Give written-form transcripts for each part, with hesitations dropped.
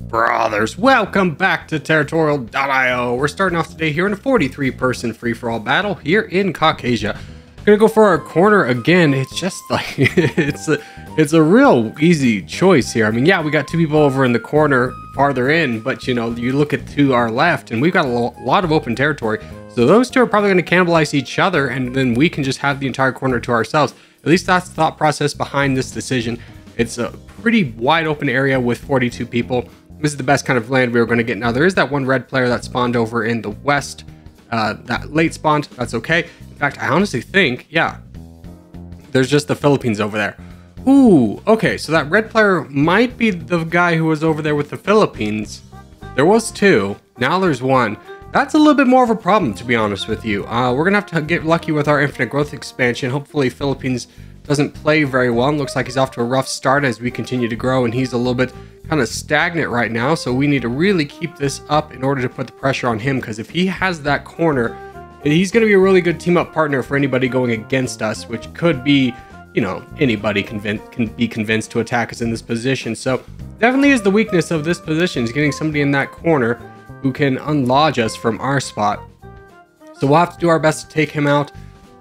Brothers, welcome back to Territorial IO. We're starting off today here in a 43-person free-for-all battle here in Caucasia. Gonna go for our corner again. It's just like it's a real easy choice here. I mean, yeah, we got two people over in the corner farther in, but you know, you look at to our left and we've got a lot of open territory. So those two are probably going to cannibalize each other, and then we can just have the entire corner to ourselves. At least that's the thought process behind this decision. It's a pretty wide open area with 42 people. This is the best kind of land we were going to get. Now, there is that one red player that spawned over in the west, that late spawned. That's okay. In fact, I honestly think, yeah, there's just the Philippines over there. Ooh, okay, so that red player might be the guy who was over there with the Philippines. There was two. Now there's one. That's a little bit more of a problem, to be honest with you. We're going to have to get lucky with our infinite growth expansion. Hopefully, Philippines doesn't play very well. And looks like he's off to a rough start as we continue to grow, and he's a little bit kind of stagnant right now. So we need to really keep this up in order to put the pressure on him, because if he has that corner, he's going to be a really good team-up partner for anybody going against us, which could be, you know, anybody can be convinced to attack us in this position. So definitely is the weakness of this position, is getting somebody in that corner who can unlodge us from our spot. So we'll have to do our best to take him out.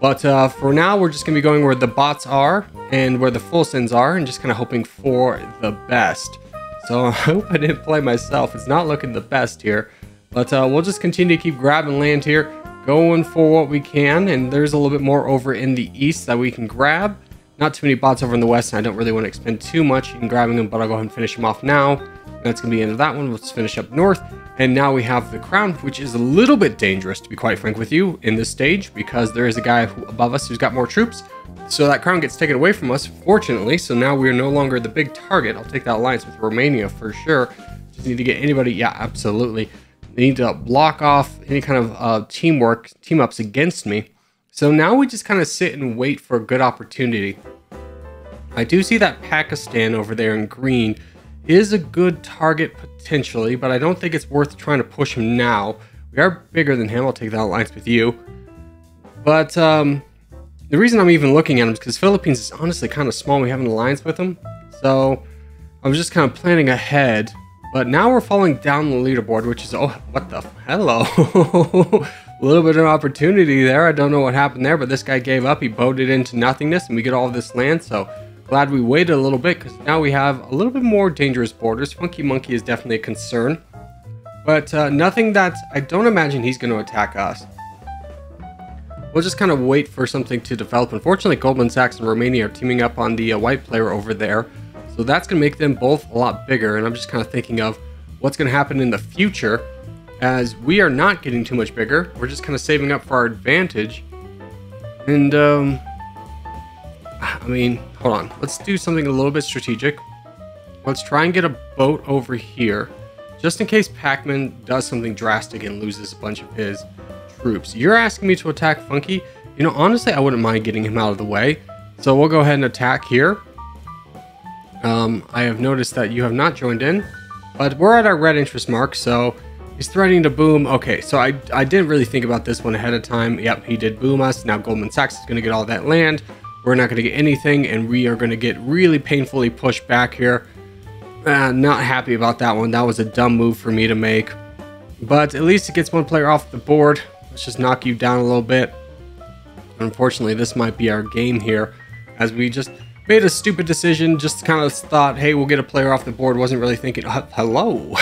But for now, we're just going to be going where the bots are and where the full sends are, and just kind of hoping for the best. So I hope I didn't play myself. It's not looking the best here. But we'll just continue to keep grabbing land here, going for what we can. And there's a little bit more over in the east that we can grab. Not too many bots over in the west, and I don't really want to expend too much in grabbing them, but I'll go ahead and finish them off now. That's going to be the end of that one. Let's finish up north. And now we have the crown, which is a little bit dangerous, to be quite frank with you, in this stage, because there is a guy above us who's got more troops. So that crown gets taken away from us, fortunately. So now we are no longer the big target. I'll take that alliance with Romania for sure. Just need to get anybody. Yeah, absolutely. They need to block off any kind of team-ups against me. So now we just kind of sit and wait for a good opportunity. I do see that Pakistan over there in green is a good target potentially, but I don't think it's worth trying to push him now. We are bigger than him. I'll take that alliance with you. But the reason I'm even looking at him is because Philippines is honestly kind of small. We have an alliance with them. So I was just kind of planning ahead. But now we're falling down the leaderboard, which is, oh, what the, hello. A little bit of opportunity there. I don't know what happened there, but this guy gave up. He boated into nothingness, and we get all of this land. So glad we waited a little bit, because now we have a little bit more dangerous borders. Funky Monkey is definitely a concern, but nothing that I don't imagine he's going to attack us. We'll just kind of wait for something to develop. Unfortunately, Goldman Sachs and Romania are teaming up on the white player over there, so that's going to make them both a lot bigger. And I'm just kind of thinking of what's going to happen in the future, as we are not getting too much bigger. We're just kind of saving up for our advantage. And I mean, hold on. Let's do something a little bit strategic. Let's try and get a boat over here, just in case Pac-Man does something drastic and loses a bunch of his troops. You're asking me to attack Funky? You know, honestly, I wouldn't mind getting him out of the way. So we'll go ahead and attack here. I have noticed that you have not joined in, but we're at our red interest mark, so he's threatening to boom. Okay, so I didn't really think about this one ahead of time. Yep, he did boom us. Now Goldman Sachs is going to get all that land. We're not going to get anything, and we are going to get really painfully pushed back here. Not happy about that one. That was a dumb move for me to make. But at least it gets one player off the board. Let's just knock you down a little bit. Unfortunately, this might be our game here, as we just made a stupid decision. Just kind of thought, hey, we'll get a player off the board. Wasn't really thinking, hello.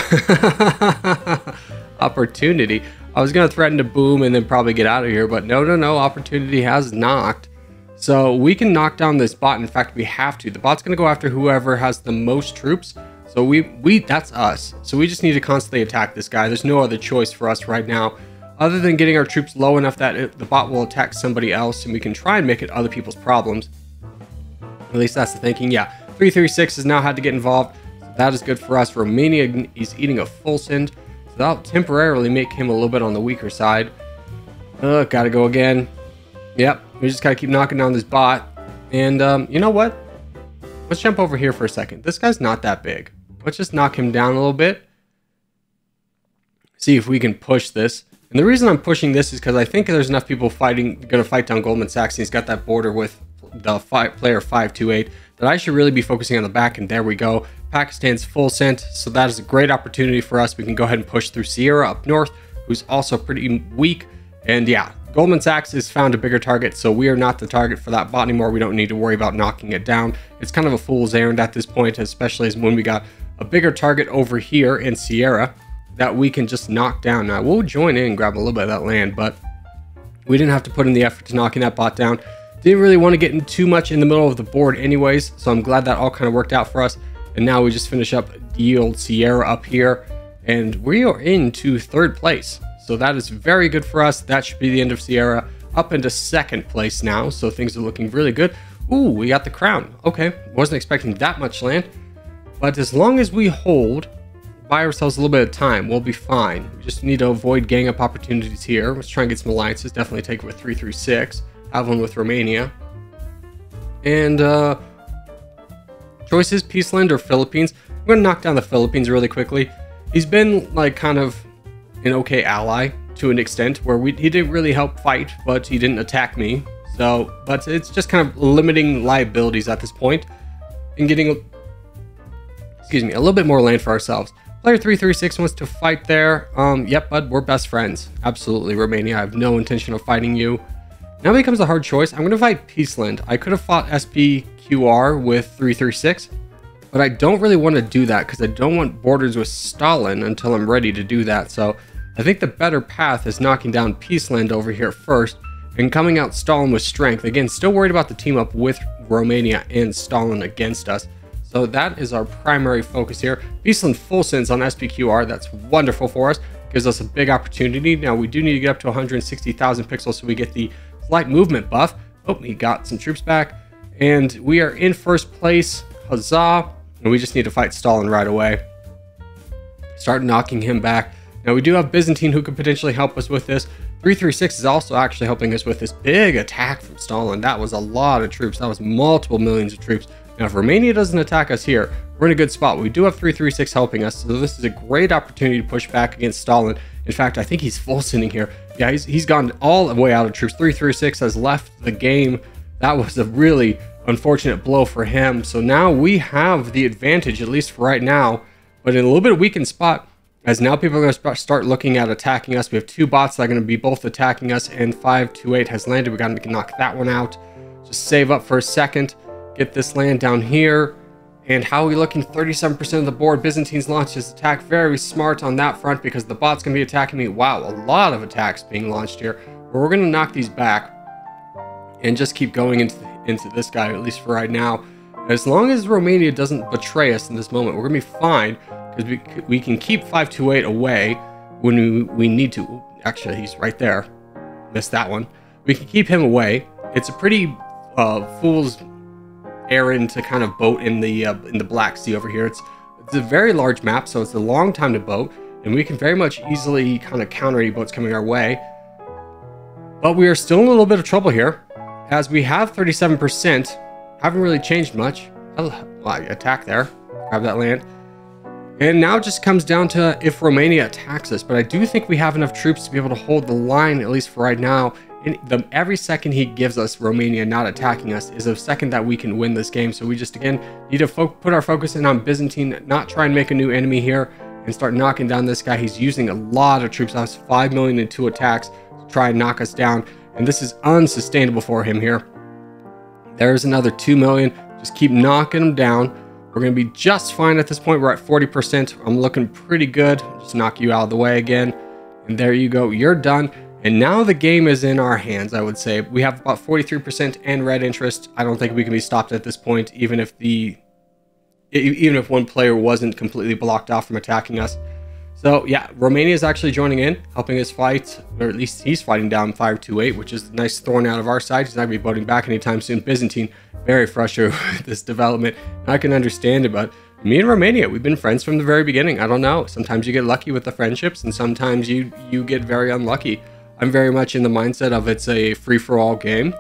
Opportunity. I was going to threaten to boom and then probably get out of here, but no. Opportunity has knocked. So we can knock down this bot. In fact, we have to. The bot's going to go after whoever has the most troops. So that's us. So we just need to constantly attack this guy. There's no other choice for us right now, other than getting our troops low enough that the bot will attack somebody else, and we can try and make it other people's problems. At least that's the thinking. Yeah, 336 has now had to get involved. So that is good for us. Romania is eating a full send. So that'll temporarily make him a little bit on the weaker side. Gotta go again. Yep, we just gotta keep knocking down this bot. And you know what? Let's jump over here for a second. This guy's not that big. Let's just knock him down a little bit. See if we can push this. And the reason I'm pushing this is because I think there's enough people gonna fight down Goldman Sachs. He's got that border with the player 528 that I should really be focusing on the back. And there we go. Pakistan's full sent, so that is a great opportunity for us. We can go ahead and push through Sierra up north, who's also pretty weak. And yeah, Goldman Sachs has found a bigger target, so we are not the target for that bot anymore. We don't need to worry about knocking it down. It's kind of a fool's errand at this point, especially as when we got a bigger target over here in Sierra that we can just knock down. Now, we'll join in and grab a little bit of that land, but we didn't have to put in the effort to knocking that bot down. Didn't really want to get in too much in the middle of the board anyways, so I'm glad that all kind of worked out for us. And now we just finish up the old Sierra up here, and we are into 3rd place. So that is very good for us. That should be the end of Sierra. Up into 2nd place now, so things are looking really good. Ooh, we got the crown. Okay, wasn't expecting that much land. But as long as we hold, buy ourselves a little bit of time, we'll be fine. We just need to avoid gang up opportunities here. Let's try and get some alliances. Definitely take it with 336. Have one with Romania. And choices, Peaceland or Philippines. I'm going to knock down the Philippines really quickly. He's been like kind of an okay ally to an extent where he didn't really help fight, but he didn't attack me. So, but it's just kind of limiting liabilities at this point and getting, excuse me, a little bit more land for ourselves. Player 336 wants to fight there. Yep, bud, we're best friends. Absolutely, Romania. I have no intention of fighting you. Now becomes a hard choice. I'm going to fight Peaceland. I could have fought SPQR with 336, but I don't really want to do that because I don't want borders with Stalin until I'm ready to do that. So I think the better path is knocking down Peaceland over here first and coming out Stalin with strength. Again, still worried about the team up with Romania and Stalin against us. So that is our primary focus here. Peaceland full sends on SPQR. That's wonderful for us. Gives us a big opportunity. Now we do need to get up to 160,000 pixels so we get the slight movement buff. Oh, he got some troops back. And we are in 1st place. Huzzah. And we just need to fight Stalin right away. Start knocking him back. Now we do have Byzantine who could potentially help us with this. 336 is also actually helping us with this big attack from Stalin. That was a lot of troops. That was multiple millions of troops. Now if Romania doesn't attack us here, we're in a good spot. We do have 336 helping us, so this is a great opportunity to push back against Stalin. In fact, I think he's full sending here. Yeah, he's gone all the way out of troops. 336 has left the game. That was a really unfortunate blow for him. So now we have the advantage, at least for right now, but in a little bit of weakened spot, as now people are going to start looking at attacking us. We have 2 bots that are going to be both attacking us, and 528 has landed. We got to knock that one out. Just save up for a second. Get this land down here. And how are we looking? 37% of the board. Byzantine's launched his attack. Very smart on that front because the bot's going to be attacking me. Wow, a lot of attacks being launched here. But we're going to knock these back and just keep going into this guy, at least for right now. As long as Romania doesn't betray us in this moment, we're going to be fine because we can keep 528 away when we need to. Ooh, actually, he's right there. Missed that one. We can keep him away. It's a pretty fool's errand to kind of boat in the Black Sea over here. It's a very large map, so it's a long time to boat, and we can very much easily kind of counter any boats coming our way. But we are still in a little bit of trouble here, as we have 37%. Haven't really changed much. Attack there. Grab that land. And now it just comes down to if Romania attacks us. But I do think we have enough troops to be able to hold the line, at least for right now. And every second he gives us, Romania not attacking us, is a second that we can win this game. So we just, again, need to put our focus in on Byzantine, not try and make a new enemy here, and start knocking down this guy. He's using a lot of troops. That was 5 million in 2 attacks to try and knock us down. And this is unsustainable for him here. There's another 2 million. Just keep knocking him down. We're going to be just fine at this point. We're at 40%. I'm looking pretty good. Just knock you out of the way again. And there you go. You're done. And now the game is in our hands, I would say. We have about 43% and red interest. I don't think we can be stopped at this point, even if one player wasn't completely blocked off from attacking us. So yeah, Romania is actually joining in, helping us fight, or at least he's fighting down 528, which is a nice thorn out of our side. He's not going to be voting back anytime soon. Byzantine, very frustrated with this development. I can understand it, but me and Romania, we've been friends from the very beginning. I don't know. Sometimes you get lucky with the friendships, and sometimes you get very unlucky. I'm very much in the mindset of it's a free-for-all game,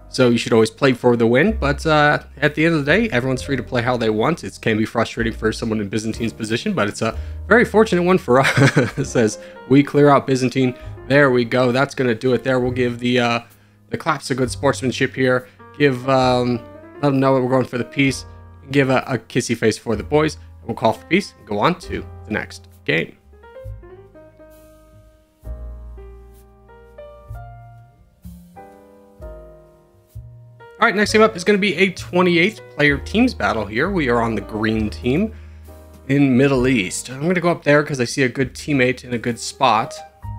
so you should always play for the win. But at the end of the day, everyone's free to play how they want. It can be frustrating for someone in Byzantine's position, but it's a very fortunate one for us as we clear out Byzantine. There we go. That's going to do it there. We'll give the claps a good sportsmanship here. Let them know that we're going for the peace. Give a kissy face for the boys. We'll call for peace and go on to the next game. All right, next game up is going to be a 28th player teams battle here. We are on the green team in Middle East. I'm going to go up there because I see a good teammate in a good spot.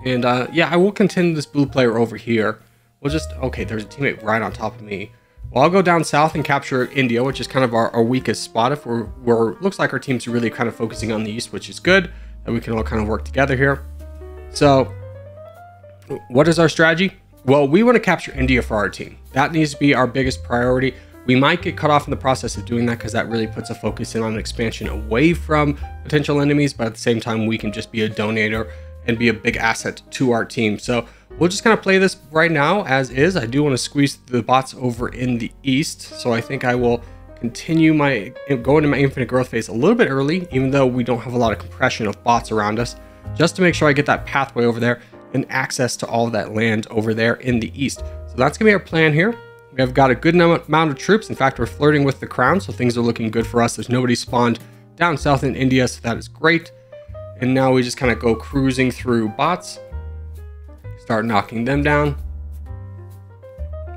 And yeah, I will contend this blue player over here. We'll just, okay, there's a teammate right on top of me. Well, I'll go down south and capture India, which is kind of our weakest spot. If we're looks like our team's really kind of focusing on the east, which is good. That we can all kind of work together here. So what is our strategy? Well, we want to capture India for our team. That needs to be our biggest priority. We might get cut off in the process of doing that because that really puts a focus in on expansion away from potential enemies, but at the same time, we can just be a donator and be a big asset to our team. So we'll just kind of play this right now as is. I do want to squeeze the bots over in the east, so I think I will continue go into my infinite growth phase a little bit early, even though we don't have a lot of compression of bots around us, just to make sure I get that pathway over there and access to all of that land over there in the east. So that's gonna be our plan here. We have got a good amount of troops. In fact, we're flirting with the crown, so things are looking good for us. There's nobody spawned down south in India, so that is great. And now we just kind of go cruising through bots, start knocking them down,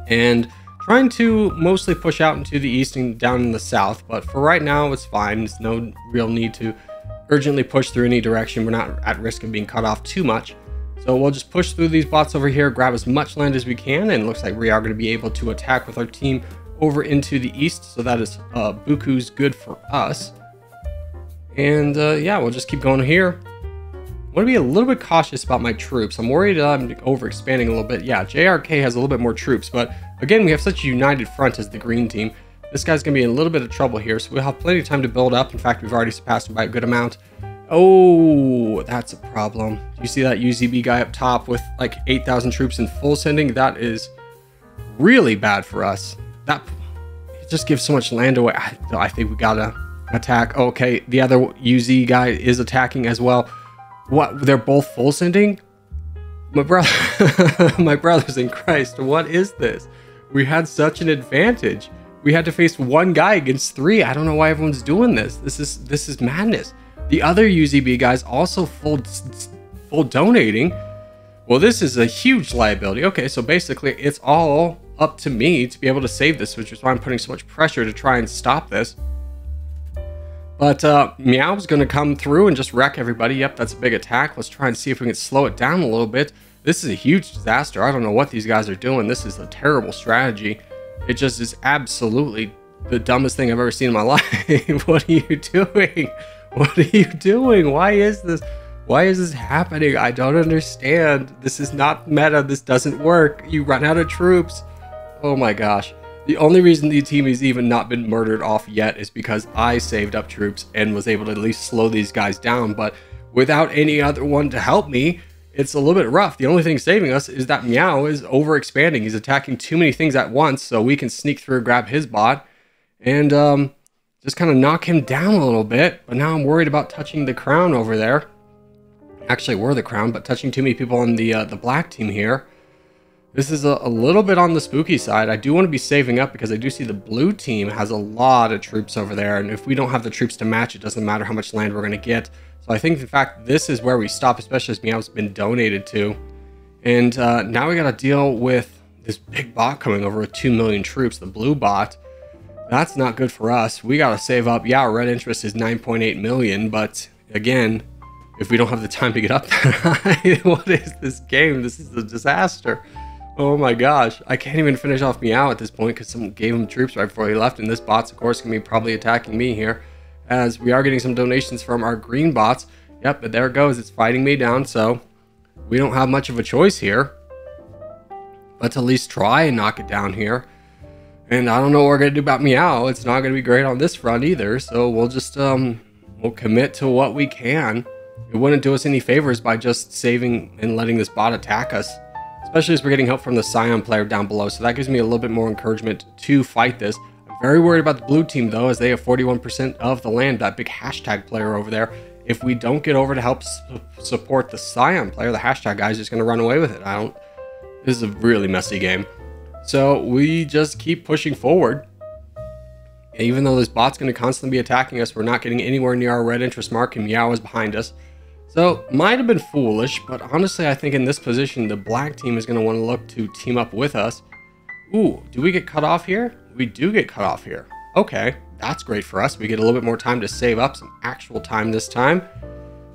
and trying to mostly push out into the east and down in the south. But for right now, it's fine. There's no real need to urgently push through any direction. We're not at risk of being cut off too much. So we'll just push through these bots over here, grab as much land as we can, and it looks like we are going to be able to attack with our team over into the east. So that is buku's good for us. And yeah, we'll just keep going here. I want to be a little bit cautious about my troops. I'm worried I'm overexpanding a little bit. Yeah, JRK has a little bit more troops, but again, we have such a united front as the green team. This guy's going to be in a little bit of trouble here, so we'll have plenty of time to build up. In fact, we've already surpassed him by a good amount. Oh, that's a problem. Do you see that UZB guy up top with like 8,000 troops in full sending? That is really bad for us. That it just gives so much land away. I think we gotta attack. Okay, the other UZ guy is attacking as well. What? They're both full sending? My brother, my brothers in Christ, what is this? We had such an advantage. We had to face one guy against three. I don't know why everyone's doing this. This is madness. The other UZB guys also full donating. Well, this is a huge liability. Okay, so basically it's all up to me to be able to save this, which is why I'm putting so much pressure to try and stop this. But Meow's going to come through and just wreck everybody. Yep, that's a big attack. Let's try and see if we can slow it down a little bit. This is a huge disaster. I don't know what these guys are doing. This is a terrible strategy. It just is absolutely the dumbest thing I've ever seen in my life. What are you doing? What are you doing? Why is this happening? I don't understand. This is not meta. This doesn't work. You run out of troops. Oh my gosh. The only reason the team has even not been murdered off yet is because I saved up troops and was able to at least slow these guys down. But without any other one to help me, it's a little bit rough. The only thing saving us is that Meow is overexpanding. He's attacking too many things at once, so we can sneak through, grab his bot, and just kind of knock him down a little bit. But now I'm worried about touching the crown over there. Actually, we're the crown, but touching too many people on the black team here. This is a little bit on the spooky side. I do want to be saving up because I do see the blue team has a lot of troops over there. And if we don't have the troops to match, it doesn't matter how much land we're going to get. So I think, in fact, this is where we stop, especially as Meow's been donated to. And now we got to deal with this big bot coming over with 2 million troops, the blue bot. That's not good for us. We got to save up. Yeah, our red interest is 9.8 million. But again, if we don't have the time to get up there, what is this game? This is a disaster. Oh my gosh, I can't even finish off Meow at this point because someone gave him troops right before he left, and this bot's of course gonna be probably attacking me here as we are getting some donations from our green bots. Yep, but there it goes, it's fighting me down, so we don't have much of a choice here but to at least try and knock it down here. And I don't know what we're gonna do about Meow. It's not gonna be great on this front either, so we'll just we'll commit to what we can. It wouldn't do us any favors by just saving and letting this bot attack us, especially as we're getting help from the Scion player down below. So that gives me a little bit more encouragement to fight this. I'm very worried about the blue team though, as they have 41% of the land, that big hashtag player over there. If we don't get over to help support the Scion player, the hashtag guy's just going to run away with it. This is a really messy game. So we just keep pushing forward. Even though this bot's going to constantly be attacking us, we're not getting anywhere near our red interest mark, and Meow is behind us. So, might have been foolish, but honestly, I think in this position, the black team is going to want to look to team up with us. Ooh, do we get cut off here? We do get cut off here. Okay, that's great for us. We get a little bit more time to save up some actual time this time.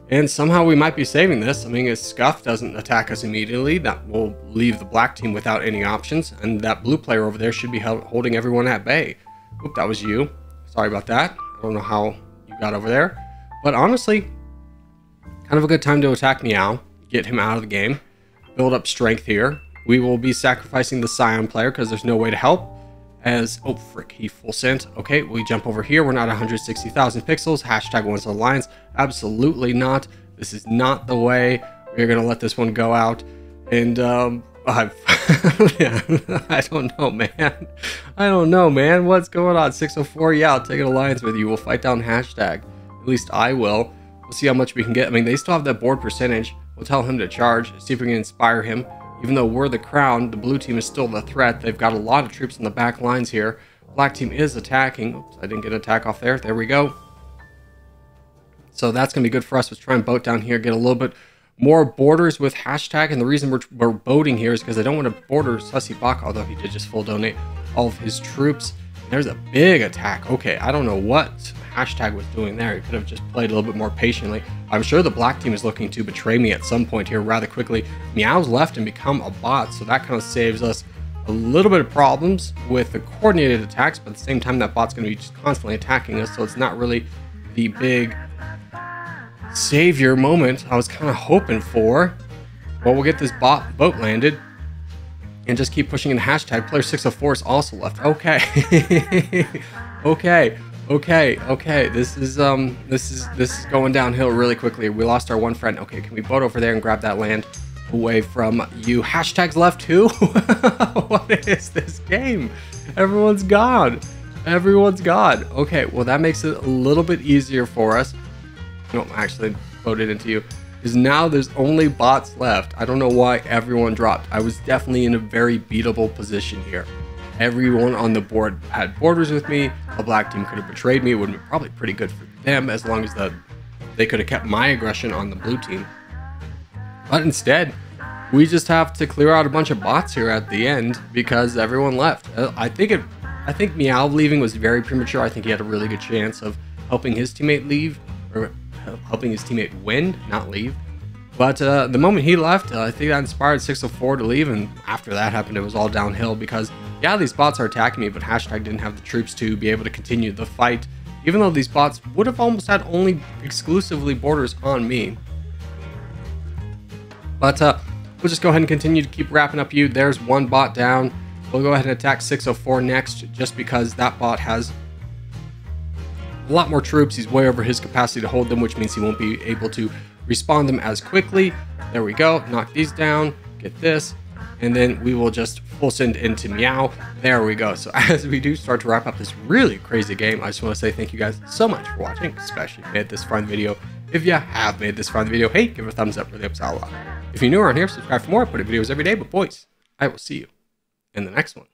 And somehow we might be saving this. I mean, if Scuff doesn't attack us immediately, that will leave the black team without any options. And that blue player over there should be holding everyone at bay. Oop, that was you. Sorry about that. I don't know how you got over there. But honestly, kind of a good time to attack Meow. Get him out of the game. Build up strength here. We will be sacrificing the Scion player because there's no way to help. Oh frick, he full sent. Okay, we jump over here. We're not 160,000 pixels. Hashtag once on lines. Absolutely not. This is not the way. We're gonna let this one go out. And yeah, I don't know, man. I don't know, man. What's going on? 604. Yeah, I'll take an alliance with you. We'll fight down hashtag. At least I will. We'll see how much we can get. I mean, they still have that board percentage. We'll tell him to charge. See if we can inspire him. Even though we're the crown, the blue team is still the threat. They've got a lot of troops in the back lines here. Black team is attacking. Oops, I didn't get an attack off there. There we go. So that's going to be good for us. Let's try and boat down here, get a little bit more borders with hashtag. And the reason we're boating here is because I don't want to border Sussy Bach, although he did just full donate all of his troops. There's a big attack. Okay, I don't know what hashtag was doing there. He could have just played a little bit more patiently. I'm sure the black team is looking to betray me at some point here rather quickly. Meow's left and become a bot, so that kind of saves us a little bit of problems with the coordinated attacks, but at the same time that bot's going to be just constantly attacking us, so it's not really the big savior moment I was kind of hoping for. Well, we'll get this boat landed and just keep pushing in the hashtag. Player 604 is also left. Okay. Okay. This is going downhill really quickly. We lost our one friend. Okay, can we boat over there and grab that land away from you? Hashtag's left too. What is this game? Everyone's gone. Okay, well that makes it a little bit easier for us. No, actually voted into you. Because now there's only bots left. I don't know why everyone dropped. I was definitely in a very beatable position here. Everyone on the board had borders with me. The black team could have betrayed me. It would have been probably pretty good for them as long as they could have kept my aggression on the blue team. But instead, we just have to clear out a bunch of bots here at the end because everyone left. I think Meow leaving was very premature. I think he had a really good chance of helping his teammate leave, or helping his teammate win, not leave. But the moment he left, I think that inspired 604 to leave, and after that happened, it was all downhill because, yeah, these bots are attacking me, but hashtag didn't have the troops to be able to continue the fight, even though these bots would have almost had only exclusively borders on me. But we'll just go ahead and continue to keep wrapping up you. There's one bot down. We'll go ahead and attack 604 next, just because that bot has a lot more troops. He's way over his capacity to hold them, which means he won't be able to respawn them as quickly. There we go. Knock these down. Get this. And then we will just full send into Meow. There we go. So as we do start to wrap up this really crazy game, I just want to say thank you guys so much for watching, especially if you made this far in the video. If you have made this far in the video, hey, give it a thumbs up, really helps out a lot. If you're new around here, subscribe for more. I put out videos every day, but boys, I will see you in the next one.